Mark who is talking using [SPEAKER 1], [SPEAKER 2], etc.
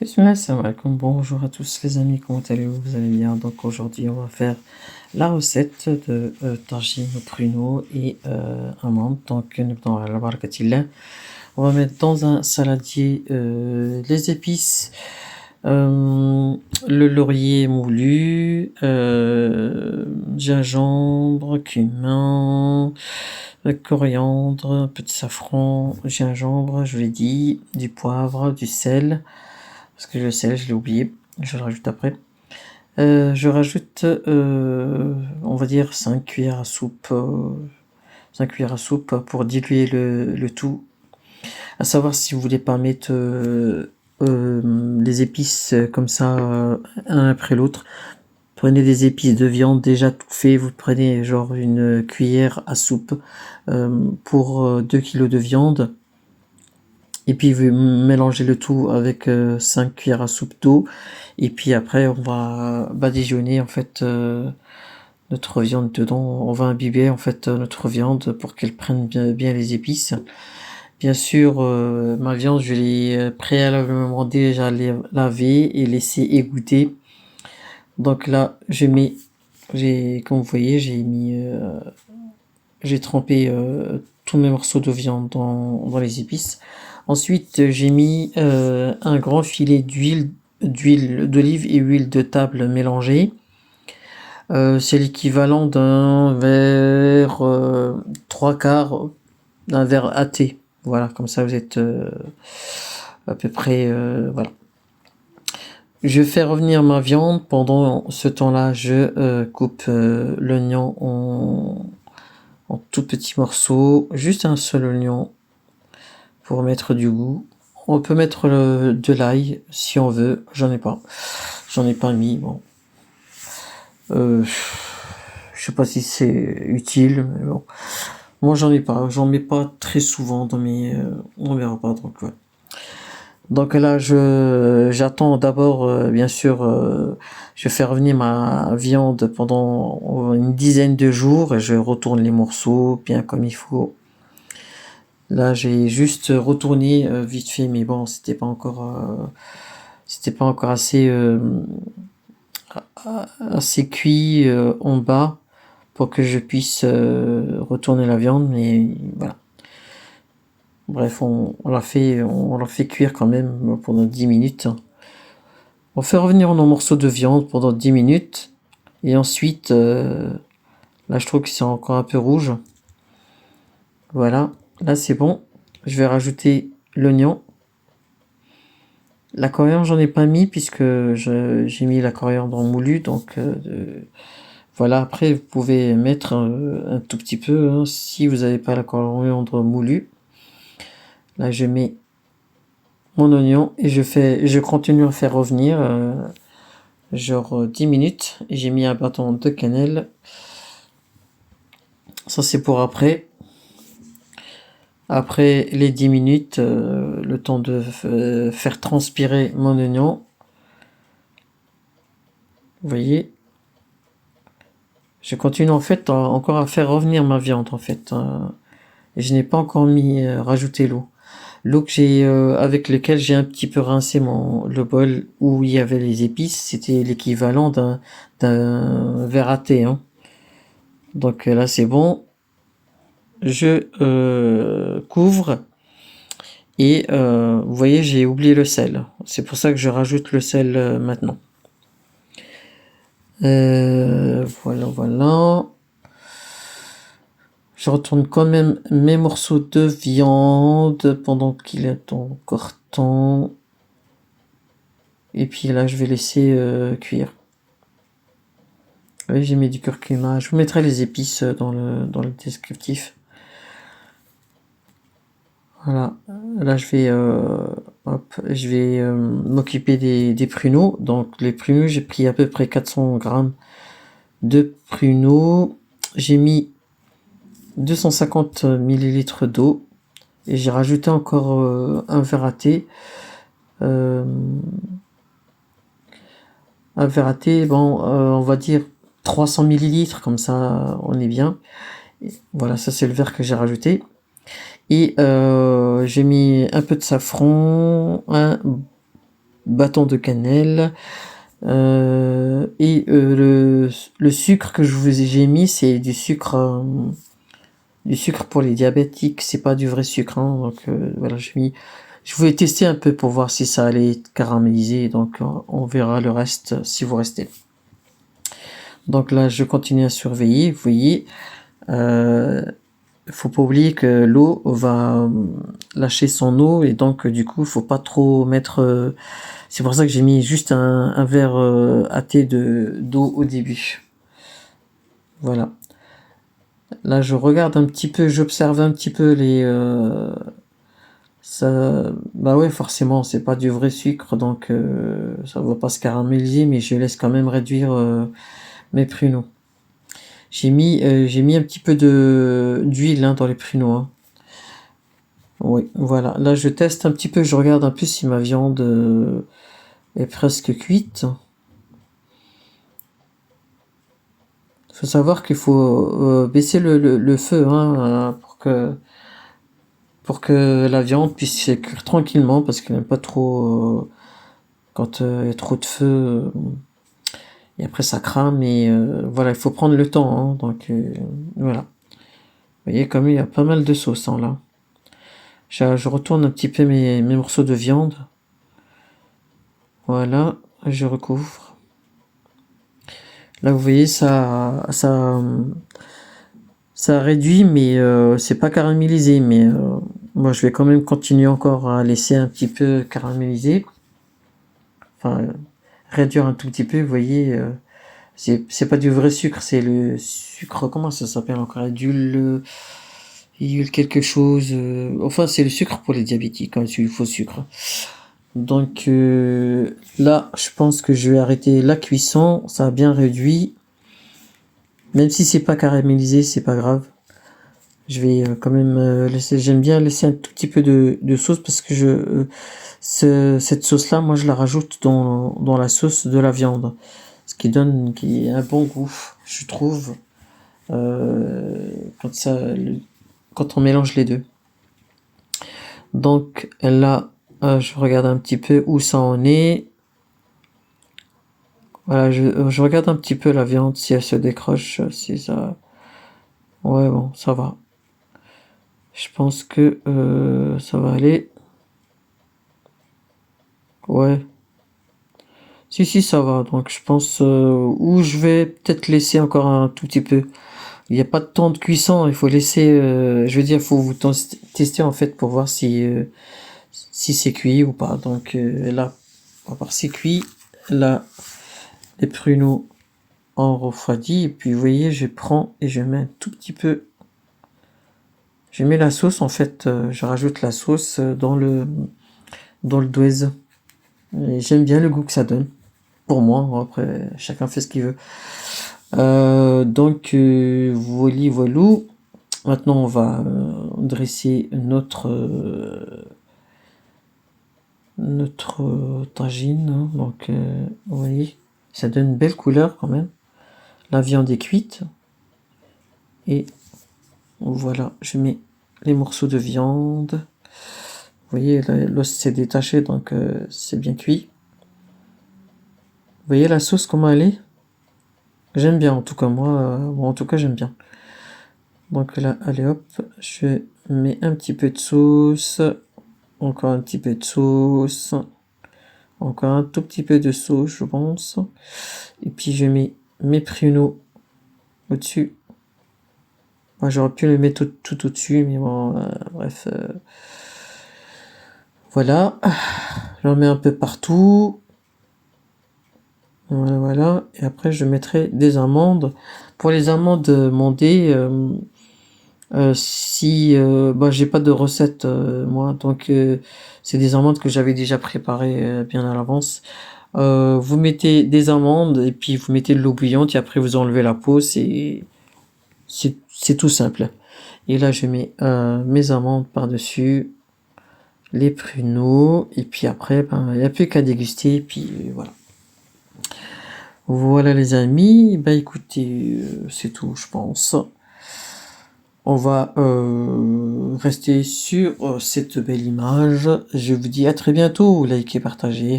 [SPEAKER 1] Bismillah, salam alaikum. Bonjour à tous les amis, comment allez-vous? Vous allez bien? Donc aujourd'hui on va faire la recette de tagine au pruneau et amandes. Donc dans la barakatillah, on va mettre dans un saladier les épices, le laurier moulu, gingembre, cumin, coriandre, un peu de safran, gingembre, je l'ai dit, du poivre, du sel. Parce que le sel, je l'ai oublié, je le rajoute après. Je rajoute, on va dire 5 cuillères à soupe, 5 cuillères à soupe pour diluer le tout. À savoir si vous voulez pas mettre les épices comme ça, un après l'autre. Prenez des épices de viande déjà tout fait, vous prenez genre une cuillère à soupe pour 2 kilos de viande. Et puis vous mélangez le tout avec 5 cuillères à soupe d'eau. Et puis après on va badigeonner en fait notre viande dedans. On va imbiber en fait notre viande pour qu'elle prenne bien les épices. Bien sûr, ma viande je l'ai préalablement déjà lavée et laissée égoutter. Donc là comme vous voyez, j'ai trempé tous mes morceaux de viande dans les épices. Ensuite, j'ai mis un grand filet d'huile d'olive et huile de table mélangée. C'est l'équivalent d'un verre, 3/4 d'un verre à thé. Voilà, comme ça vous êtes à peu près, voilà. Je fais revenir ma viande. Pendant ce temps-là, je coupe l'oignon en tout petits morceaux, juste un seul oignon pour mettre du goût. On peut mettre de l'ail si on veut, j'en ai pas mis, bon. Je sais pas si c'est utile, mais bon. Moi j'en mets pas très souvent dans mes, on verra pas, donc ouais. Donc là j'attends d'abord, bien sûr, je fais revenir ma viande pendant une dizaine de jours et je retourne les morceaux bien comme il faut. Là, j'ai juste retourné vite fait, mais bon, c'était pas encore assez cuit en bas pour que je puisse retourner la viande, mais voilà. Bref, on l'a fait cuire quand même pendant 10 minutes. On fait revenir nos morceaux de viande pendant 10 minutes et ensuite, là, je trouve que c'est encore un peu rouge. Voilà, là c'est bon. Je vais rajouter l'oignon. La coriandre, j'en ai pas mis puisque j'ai mis la coriandre moulue, donc voilà. Après, vous pouvez mettre un tout petit peu hein, si vous n'avez pas la coriandre moulue. Là, je mets mon oignon et je continue à faire revenir genre 10 minutes. Et j'ai mis un bâton de cannelle. Ça, c'est pour après. Après les 10 minutes, le temps de faire transpirer mon oignon. Vous voyez, je continue en fait encore à faire revenir ma viande en fait. Et je n'ai pas encore rajouté l'eau. L'eau que avec lequel j'ai un petit peu rincé le bol où il y avait les épices, c'était l'équivalent d'un verre à thé. Hein. Donc là c'est bon. Je couvre et vous voyez j'ai oublié le sel. C'est pour ça que je rajoute le sel maintenant. Voilà. Je retourne quand même mes morceaux de viande pendant qu'il est encore temps. Et puis là, je vais laisser cuire. Oui, j'ai mis du curcuma. Je vous mettrai les épices dans le descriptif. Voilà. Là, je vais m'occuper des pruneaux. Donc, les pruneaux, j'ai pris à peu près 400 grammes de pruneaux. J'ai mis 250 millilitres d'eau. Et j'ai rajouté encore un verre à thé. Un verre à thé, bon, on va dire 300 millilitres, comme ça on est bien. Et voilà, ça c'est le verre que j'ai rajouté. Et j'ai mis un peu de safran, bâton de cannelle. Et le sucre que j'ai mis, c'est du sucre pour les diabétiques, c'est pas du vrai sucre, hein, donc voilà, je voulais tester un peu pour voir si ça allait caraméliser, donc on verra le reste si vous restez. Donc là, je continue à surveiller, vous voyez, faut pas oublier que l'eau va lâcher son eau, et donc du coup, faut pas trop mettre, c'est pour ça que j'ai mis juste un verre à thé d'eau au début. Voilà. Là, je regarde un petit peu, j'observe un petit peu bah ouais, forcément, c'est pas du vrai sucre, donc ça va pas se caraméliser, mais je laisse quand même réduire mes pruneaux. J'ai mis un petit peu d'huile dans les pruneaux, hein. Oui, voilà. Là, je teste un petit peu, je regarde un peu si ma viande est presque cuite. Faut savoir qu'il faut baisser le feu, hein, pour que la viande puisse cuire tranquillement, parce qu'elle n'aime pas trop quand il y a trop de feu, et après ça crame, et voilà, il faut prendre le temps, hein, donc voilà. Vous voyez, comme il y a pas mal de sauce, hein, là. Je retourne un petit peu mes morceaux de viande. Voilà, je recouvre. Là, vous voyez, ça réduit, mais c'est pas caramélisé, mais moi je vais quand même continuer encore à laisser un petit peu caraméliser, enfin réduire un tout petit peu, vous voyez, c'est pas du vrai sucre, c'est le sucre, comment ça s'appelle encore, idule quelque chose, enfin c'est le sucre pour les diabétiques, hein, c'est du faux sucre. Donc là, je pense que je vais arrêter la cuisson, ça a bien réduit, même si c'est pas caramélisé, c'est pas grave. Je vais quand même j'aime bien laisser un tout petit peu de sauce, parce que cette sauce là, moi je la rajoute dans la sauce de la viande, ce qui donne un bon goût, je trouve, quand on mélange les deux. Donc là, je regarde un petit peu où ça en est. Voilà, je regarde un petit peu la viande, si elle se décroche, si ça... Ouais, bon, ça va. Je pense que ça va aller. Ouais. Si, ça va. Donc je pense où je vais peut-être laisser encore un tout petit peu. Il n'y a pas de temps de cuisson, il faut laisser... je veux dire, il faut vous tester en fait pour voir si c'est cuit ou pas. Donc là, on va voir si c'est cuit. Là, les pruneaux en refroidi. Et puis vous voyez, je prends et je mets un tout petit peu... Je mets la sauce, en fait, je rajoute la sauce dans le douaise. Et j'aime bien le goût que ça donne. Pour moi, après, chacun fait ce qu'il veut. Donc, voilou. Maintenant, on va dresser notre tagine, hein. Donc, vous voyez, ça donne une belle couleur quand même. La viande est cuite. Et voilà, je mets les morceaux de viande. Vous voyez, l'os s'est détaché, donc c'est bien cuit. Vous voyez la sauce, comment elle est? J'aime bien, en tout cas, moi, en tout cas, j'aime bien. Donc là, allez hop, je mets un petit peu de sauce, encore un petit peu de sauce, encore un tout petit peu de sauce, je pense. Et puis je mets mes pruneaux au-dessus. Moi, j'aurais pu le mettre tout au-dessus, mais bon, bref. Voilà, j'en mets un peu partout. Voilà, et après je mettrai des amandes. Pour les amandes mondées, si j'ai pas de recette moi, donc c'est des amandes que j'avais déjà préparées bien à l'avance. Vous mettez des amandes et puis vous mettez de l'eau bouillante et après vous enlevez la peau, c'est tout simple. Et là je mets mes amandes par-dessus, les pruneaux, et puis après il n'y a plus qu'à déguster, et puis voilà. Voilà les amis, écoutez, c'est tout je pense. On va rester sur cette belle image. Je vous dis à très bientôt, likez, partagez.